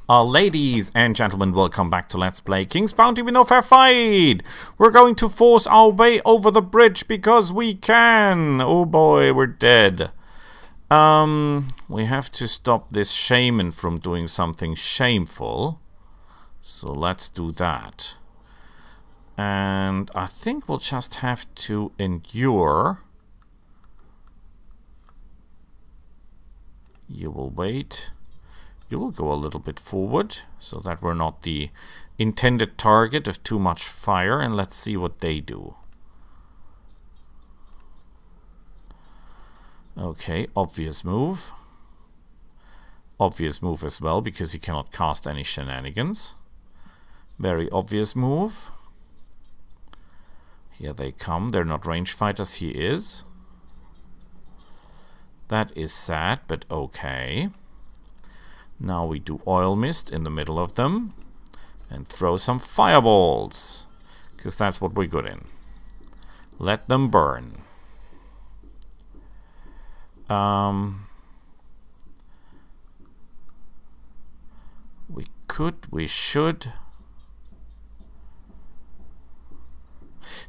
Ladies and gentlemen, welcome back to Let's Play King's Bounty with no fair fight! We're going to force our way over the bridge because we can! Oh boy, we're dead. We have to stop this shaman from doing something shameful. So let's do that. And I think we'll just have to endure. You will wait. You will go a little bit forward so that we're not the intended target of too much fire, and let's see what they do. Okay, obvious move. Obvious move as well, because he cannot cast any shenanigans. Very obvious move. Here they come. They're not range fighters, he is. That is sad, but okay. Now we do oil mist in the middle of them and throw some fireballs, because that's what we're good in. Let them burn. We should.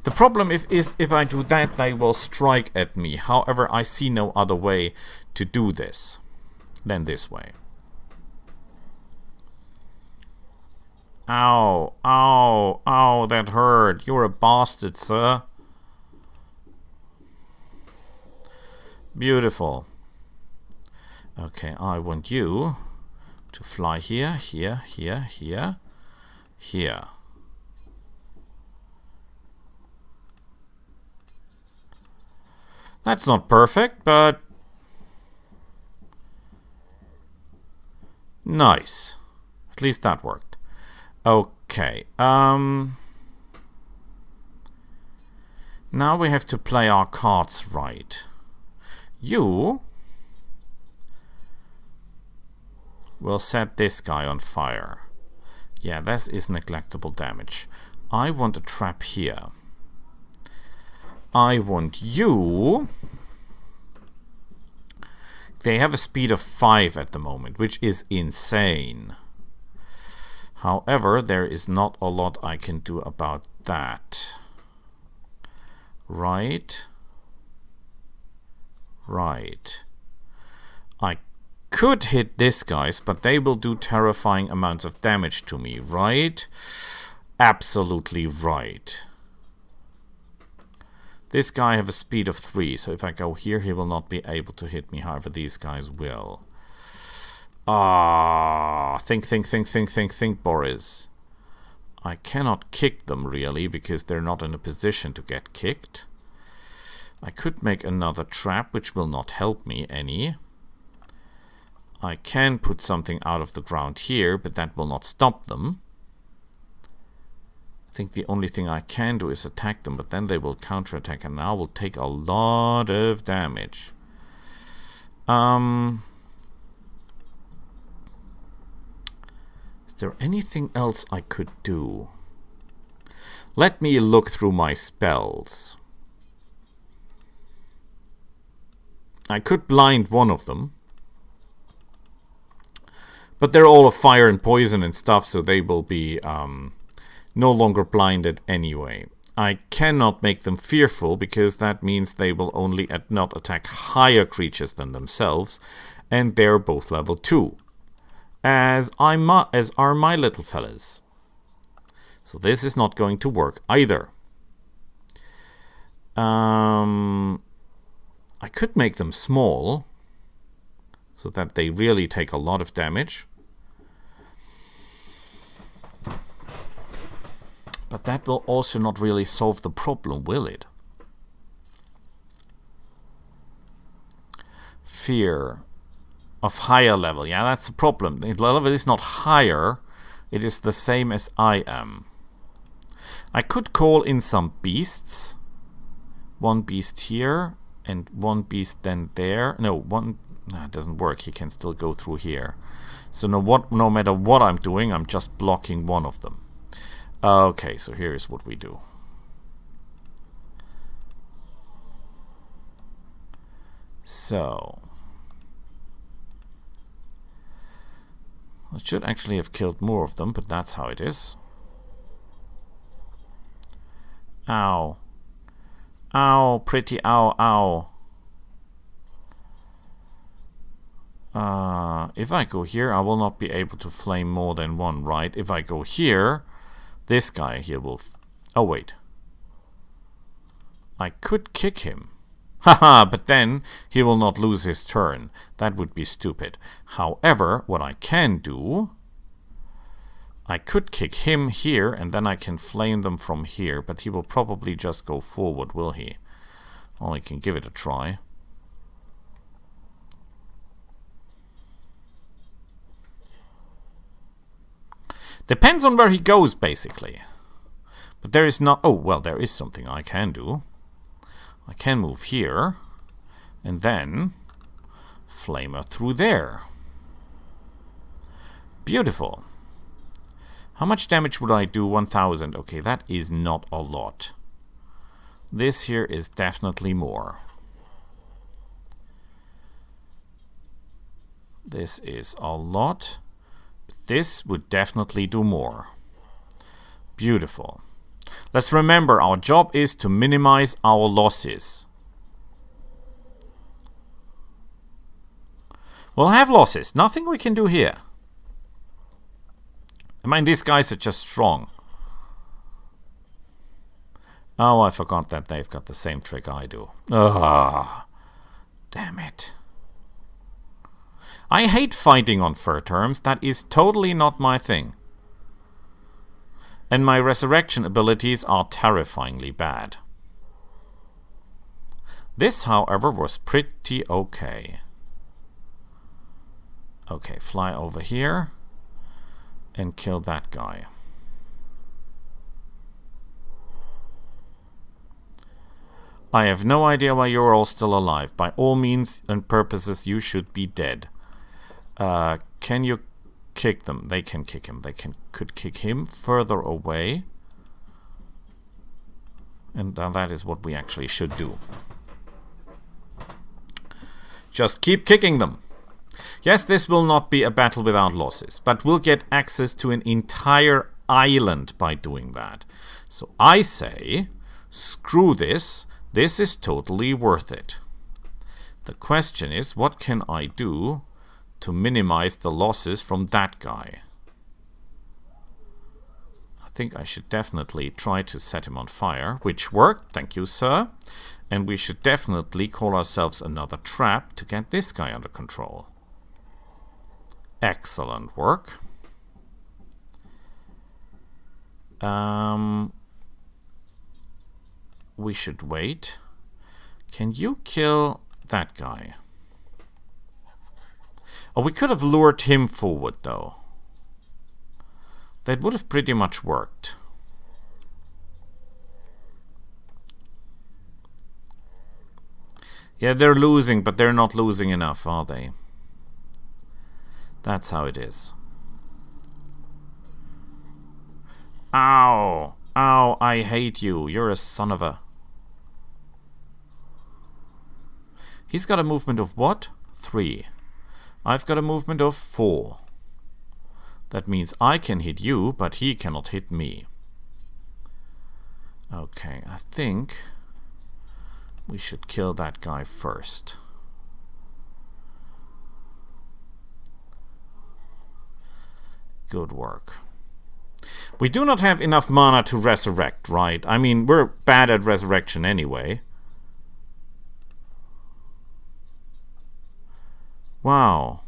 The problem is if I do that, they will strike at me. However, I see no other way to do this than this way. Ow, ow, ow, that hurt. You're a bastard, sir. Beautiful. Okay, I want you to fly here, here, here, here, here. That's not perfect, but nice. At least that worked. Okay, now we have to play our cards right. You will set this guy on fire. Yeah, this is neglectable damage. I want a trap here. I want you. They have a speed of 5 at the moment, which is insane. However, there is not a lot I can do about that. Right. Right. I could hit these guys, but they will do terrifying amounts of damage to me, right? Absolutely right. This guy have a speed of 3, so if I go here, he will not be able to hit me. However, these guys will. Think, Boris. I cannot kick them, really, because they're not in a position to get kicked. I could make another trap, which will not help me any. I can put something out of the ground here, but that will not stop them. I think the only thing I can do is attack them, but then they will counterattack, and now will take a lot of damage. Is there anything else I could do? Let me look through my spells. I could blind one of them. But they're all of fire and poison and stuff, so they will be no longer blinded anyway. I cannot make them fearful, because that means they will only not attack higher creatures than themselves, and they're both level 2. As are my little fellas. So this is not going to work either. I could make them small, so that they really take a lot of damage. But that will also not really solve the problem, will it? Fear of higher level. Yeah, that's the problem. The level is not higher. It is the same as I am. I could call in some beasts. One beast here and one beast then there. No, one... No, it doesn't work. He can still go through here. So no matter what I'm doing, I'm just blocking one of them. Okay, so here's what we do. So I should actually have killed more of them, but that's how it is. Ow. Ow, pretty ow, ow. If I go here, I will not be able to flame more than one, right? If I go here, this guy here will... oh, wait. I could kick him. Haha, but then he will not lose his turn. That would be stupid. However, what I can do... I could kick him here, and then I can flame them from here, but he will probably just go forward, will he? Well, I can give it a try. Depends on where he goes, basically. But there is not... oh, well, there is something I can do. I can move here, and then flamer through there. Beautiful. How much damage would I do? 1000. Okay, that is not a lot. This here is definitely more. This is a lot. This would definitely do more. Beautiful. Let's remember, our job is to minimize our losses. We'll have losses. Nothing we can do here. I mean, these guys are just strong. Oh, I forgot that they've got the same trick I do. Ah, damn it. I hate fighting on fair terms. That is totally not my thing. And my resurrection abilities are terrifyingly bad. This, however, was pretty okay. Okay, fly over here and kill that guy. I have no idea why you're all still alive. By all means and purposes, you should be dead. Can you kick them? They can kick him. They could kick him further away. And that is what we actually should do. Just keep kicking them. Yes, this will not be a battle without losses, but we'll get access to an entire island by doing that. So I say, screw this. This is totally worth it. The question is, what can I do to minimize the losses from that guy? I think I should definitely try to set him on fire, which worked, thank you, sir. And we should definitely call ourselves another trap to get this guy under control. Excellent work. We should wait. Can you kill that guy? Oh, we could have lured him forward, though. That would have pretty much worked. Yeah, they're losing, but they're not losing enough, are they? That's how it is. Ow! Ow, I hate you. You're a son of a... He's got a movement of what? 3. I've got a movement of 4. That means I can hit you, but he cannot hit me. Okay, I think we should kill that guy first. Good work. We do not have enough mana to resurrect, right? I mean, we're bad at resurrection anyway. Wow.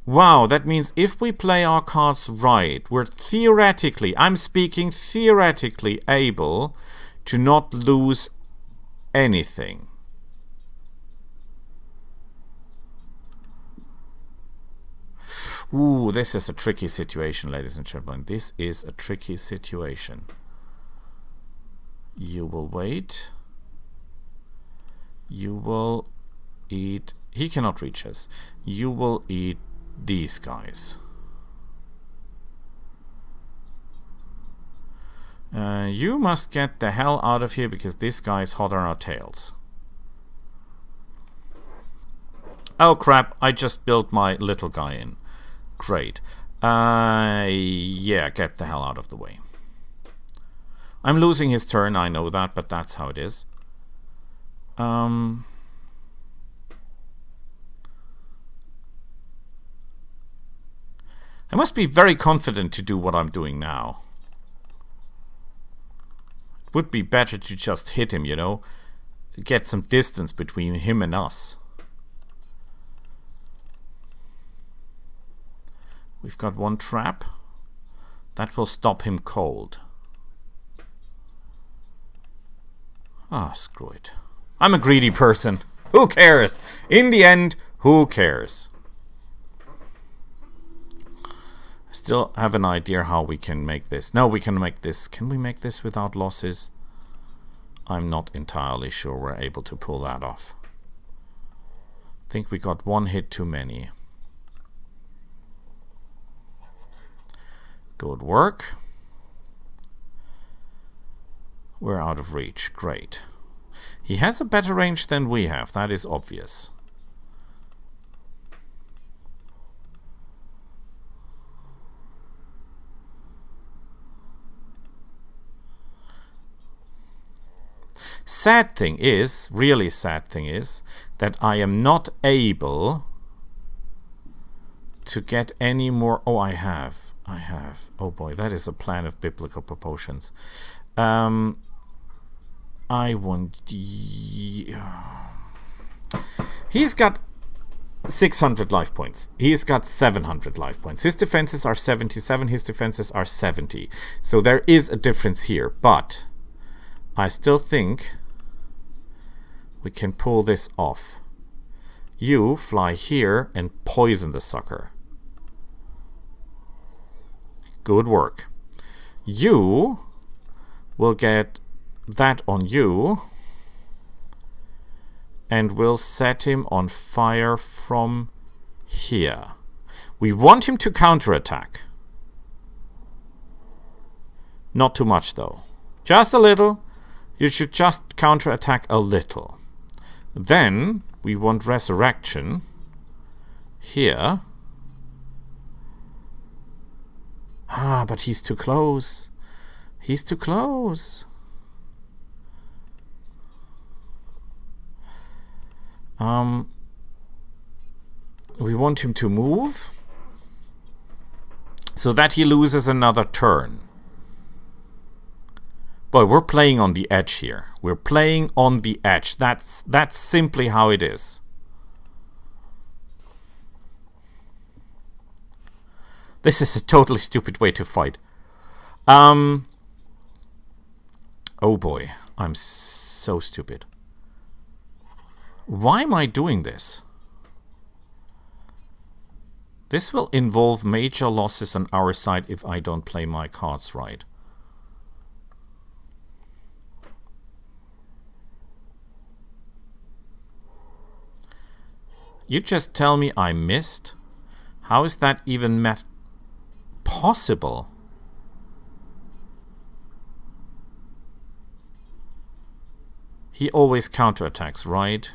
Wow, that means if we play our cards right, we're theoretically, I'm speaking theoretically, able to not lose anything. Ooh, this is a tricky situation, ladies and gentlemen. This is a tricky situation. You will wait. You will eat... He cannot reach us. You will eat these guys. You must get the hell out of here because this guy is hot on our tails. Oh crap, I just built my little guy in. Great. Yeah, get the hell out of the way. I'm losing his turn, I know that, but that's how it is. I must be very confident to do what I'm doing now. It would be better to just hit him, you know? Get some distance between him and us. We've got one trap. That will stop him cold. Ah, screw it. I'm a greedy person. Who cares? In the end, who cares? I still have an idea how we can make this. No, we can make this. Can we make this without losses? I'm not entirely sure we're able to pull that off. I think we got one hit too many. Good work. We're out of reach. Great. He has a better range than we have. That is obvious. Sad thing is, really sad thing is, that I am not able to get any more. Oh, I have. Oh boy, that is a plan of biblical proportions. I want. He's got 600 life points. He's got 700 life points. His defenses are 77. His defenses are 70. So there is a difference here, but I still think we can pull this off. You fly here and poison the sucker. Good work. You will get that on you and we'll set him on fire from here. We want him to counterattack. Not too much though. Just a little. You should just counterattack a little. Then we want resurrection here. Ah, but he's too close. He's too close. We want him to move so that he loses another turn. Boy, we're playing on the edge here. We're playing on the edge. That's simply how it is. This is a totally stupid way to fight. Oh boy, I'm so stupid. Why am I doing this? This will involve major losses on our side if I don't play my cards right. You just tell me I missed? How is that even possible? He always counterattacks, right?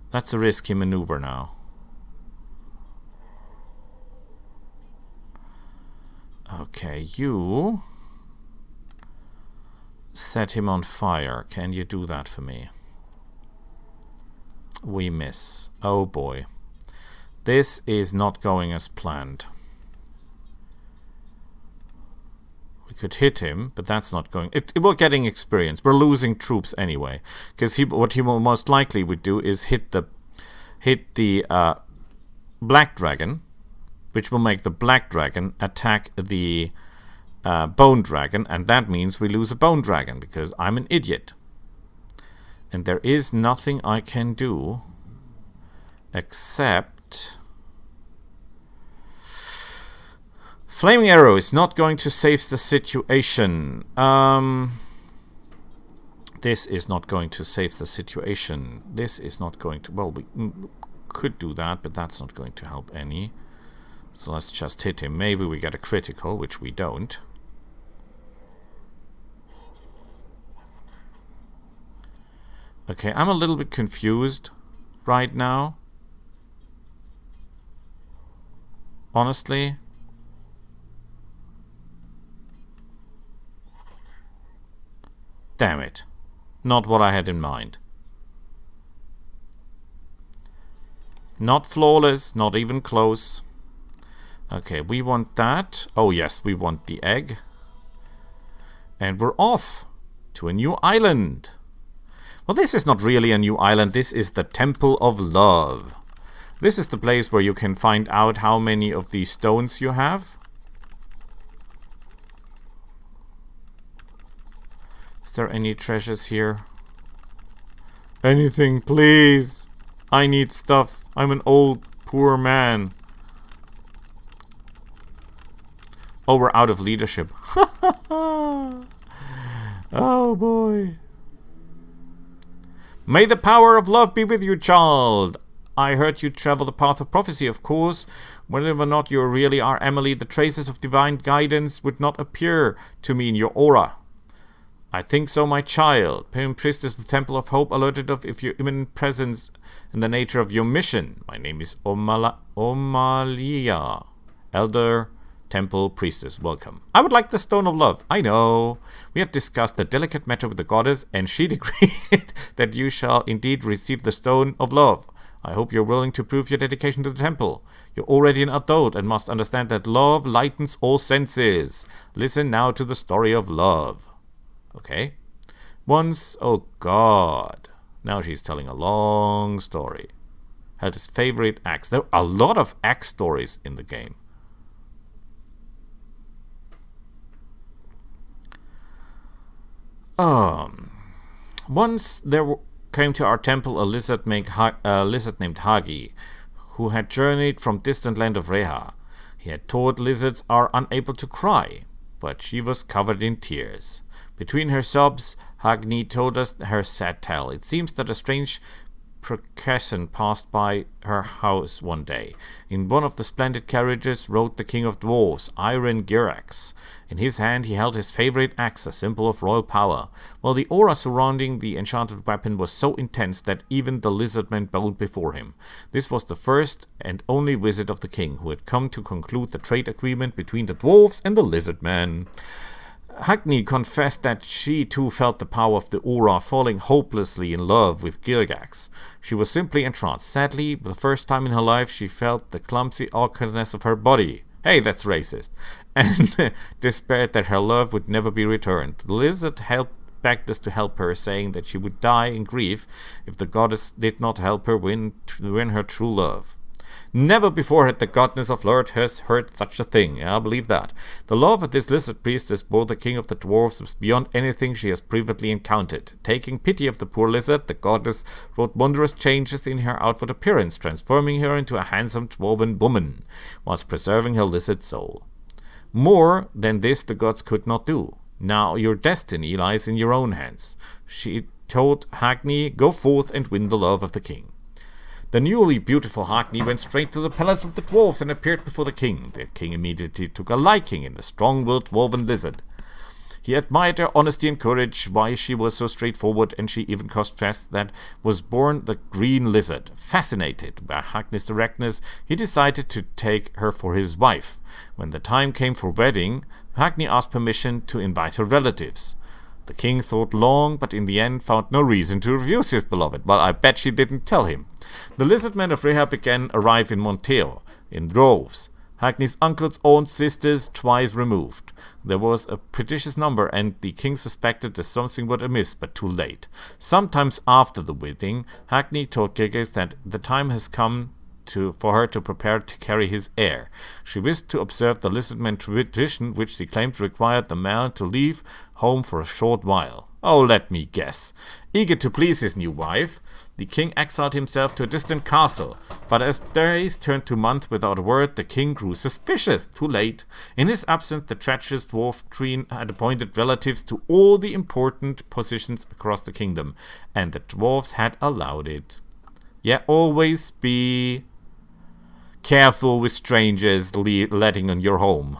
That's a risky maneuver now. Okay, you set him on fire. Can you do that for me? We miss. Oh boy. This is not going as planned. We could hit him, but that's not going... We're getting experience. We're losing troops anyway. Because what he will most likely would do is hit the Black Dragon, which will make the Black Dragon attack the Bone Dragon, and that means we lose a Bone Dragon, because I'm an idiot. And there is nothing I can do except... Flaming Arrow is not going to save the situation. This is not going to save the situation. This is not going to... Well, we could do that, but that's not going to help any. So let's just hit him. Maybe we get a critical, which we don't. Okay, I'm a little bit confused right now. Honestly. Damn it. Not what I had in mind. Not flawless, not even close. Okay, we want that. Oh yes, we want the egg. And we're off to a new island. Well, this is not really a new island. This is the Temple of Love. This is the place where you can find out how many of these stones you have. Is there any treasures here? Anything, please. I need stuff. I'm an old, poor man. Oh, we're out of leadership. Oh, boy. May the power of love be with you, child. I heard you travel the path of prophecy, of course. Whether or not you really are Emily, the traces of divine guidance would not appear to me in your aura. I think so, my child. Pim Priestess of the Temple of Hope alerted of your imminent presence and the nature of your mission. My name is Omalia, Elder Temple Priestess. Welcome. I would like the Stone of Love. I know. We have discussed the delicate matter with the goddess, and she decreed that you shall indeed receive the Stone of Love. I hope you're willing to prove your dedication to the temple. You're already an adult and must understand that love lightens all senses. Listen now to the story of love. Okay. Once, oh God. Now she's telling a long story. Had his favorite axe. There are a lot of axe stories in the game. Once there came to our temple a lizard named Hagi, who had journeyed from distant land of Reha. He had taught lizards are unable to cry, but she was covered in tears. Between her sobs, Hagni told us her sad tale. It seems that a strange procession passed by her house one day. In one of the splendid carriages rode the king of dwarves, Iron Girax. In his hand he held his favorite axe, a symbol of royal power, while the aura surrounding the enchanted weapon was so intense that even the lizardmen bowed before him. This was the first and only visit of the king, who had come to conclude the trade agreement between the dwarves and the lizardmen. Hagni confessed that she too felt the power of the aura, falling hopelessly in love with Gilgax. She was simply entranced. Sadly, for the first time in her life, she felt the clumsy awkwardness of her body. Hey, that's racist. And despaired that her love would never be returned. The lizard begged us to help her, saying that she would die in grief if the goddess did not help her win her true love. Never before had the goddess of Lord heard such a thing. I believe that. The love of this lizard priestess bore the king of the dwarves was beyond anything she has previously encountered. Taking pity of the poor lizard, the goddess wrought wondrous changes in her outward appearance, transforming her into a handsome dwarven woman, whilst preserving her lizard soul. More than this the gods could not do. Now your destiny lies in your own hands. She told Hagni, go forth and win the love of the king. The newly beautiful Hagni went straight to the palace of the dwarves and appeared before the king. The king immediately took a liking in the strong-willed dwarven lizard. He admired her honesty and courage, why she was so straightforward, and she even confessed that was born the green lizard. Fascinated by Hagni's directness, he decided to take her for his wife. When the time came for wedding, Hagni asked permission to invite her relatives. The king thought long, but in the end found no reason to refuse his beloved. Well, I bet she didn't tell him. The lizardmen of Reha began arrive in Monteo, in droves. Hagni's uncle's own sisters twice removed. There was a prodigious number, and the king suspected that something was amiss, but too late. Sometimes after the wedding, Hagni told Gilgax that the time has come for her to prepare to carry his heir. She wished to observe the lizardman tradition, which she claimed required the man to leave home for a short while. Oh, let me guess. Eager to please his new wife, the king exiled himself to a distant castle. But as days turned to months without a word, the king grew suspicious. Too late. In his absence, the treacherous dwarf queen had appointed relatives to all the important positions across the kingdom, and the dwarves had allowed it. Yeah, always be careful with strangers letting in your home.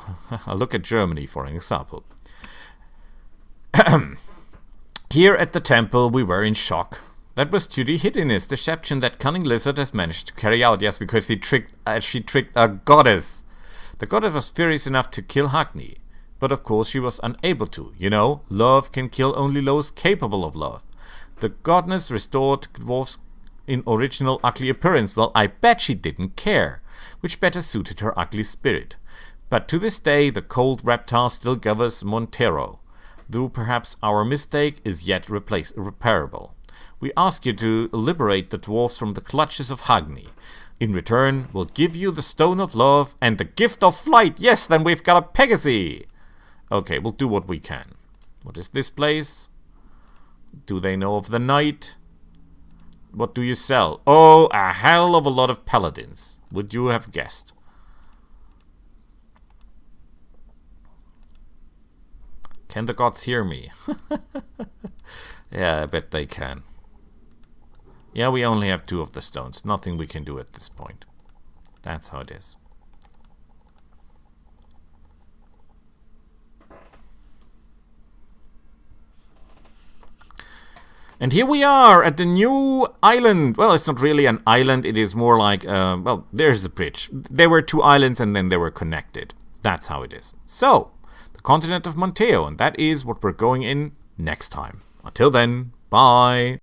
Look at Germany, for an example. Here at the temple, we were in shock. That was due to the hideous deception that cunning lizard has managed to carry out. Yes, because she tricked a goddess. The goddess was furious enough to kill Hagni, But of course she was unable to. You know, love can kill only those capable of love. The goddess restored dwarfs in original ugly appearance. Well, I bet she didn't care, which better suited her ugly spirit. But to this day, the cold reptile still governs Montero, though perhaps our mistake is yet repairable. We ask you to liberate the dwarfs from the clutches of Hagni. In return, we'll give you the Stone of Love and the Gift of Flight. Yes, then we've got a Pegasus. Okay, we'll do what we can. What is this place? Do they know of the night? What do you sell? Oh, a hell of a lot of paladins. Would you have guessed? Can the gods hear me? Yeah, I bet they can. Yeah, we only have 2 of the stones. Nothing we can do at this point. That's how it is. And here we are at the new island. Well, it's not really an island. It is more like, well, there's the bridge. There were 2 islands and then they were connected. That's how it is. So, the continent of Monteo. And that is what we're going in next time. Until then, bye.